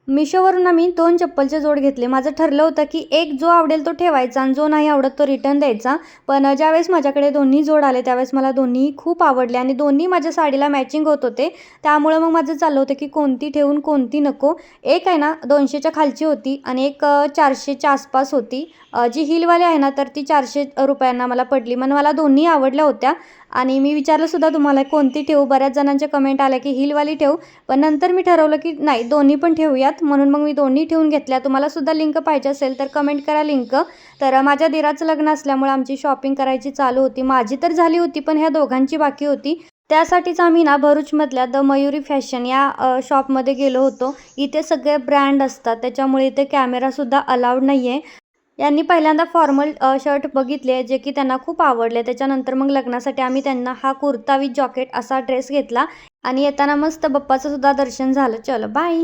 मिशोवरून आम्ही 2 चप्पलचे जोड घेतले. माझं ठरलं होतं, की एक जो आवडेल तो ठेवायचा आणि जो नाही आवडत तो रिटर्न द्यायचा. पण ज्यावेळेस माझ्याकडे दोन्ही जोड आले, त्यावेळेस मला दोन्हीही खूप आवडले आणि दोन्ही माझ्या साडीला मॅचिंग होत होते. त्यामुळं मग माझं चाललं होतं, की कोणती ठेवून कोणती नको. एक आहे ना 200च्या खालची होती आणि एक 400च्या आसपास होती. जी हीलवाली आहे ना, तर ती ₹400 मला पडली. मग मला दोन्ही आवडल्या होत्या आणि मी विचारलंसुद्धा तुम्हाला कोणती ठेवू? बऱ्याच जणांच्या कमेंट आल्या, की हीलवाली ठेवू. पण नंतर मी ठरवलं, की नाही दोन्ही पण ठेवूयात. म्हणून मग मी दोन्ही ठेवून घेतल्या. तुम्हालासुद्धा लिंक पाहिजे असेल तर कमेंट करा लिंक. तर माझ्या दीराचं लग्न असल्यामुळे आमची शॉपिंग करायची चालू होती. माझी तर झाली होती, पण ह्या दोघांची बाकी होती. त्यासाठीच आम्ही ना भरूचमधल्या द मयुरी फॅशन या शॉपमध्ये गेलो होतो. इथे सगळे ब्रँड असतात. त्याच्यामुळे इथे कॅमेरासुद्धा अलाउड नाही आहे. यांनी पहिल्यांदा फॉर्मल शर्ट बघितले, जे की त्यांना खूप आवडले. त्याच्यानंतर मग लग्नासाठी आम्ही त्यांना हा कुर्ता विथ जॉकेट असा ड्रेस घेतला आणि येताना मस्त बाप्पाचं सुद्धा दर्शन झालं. चलो बाय.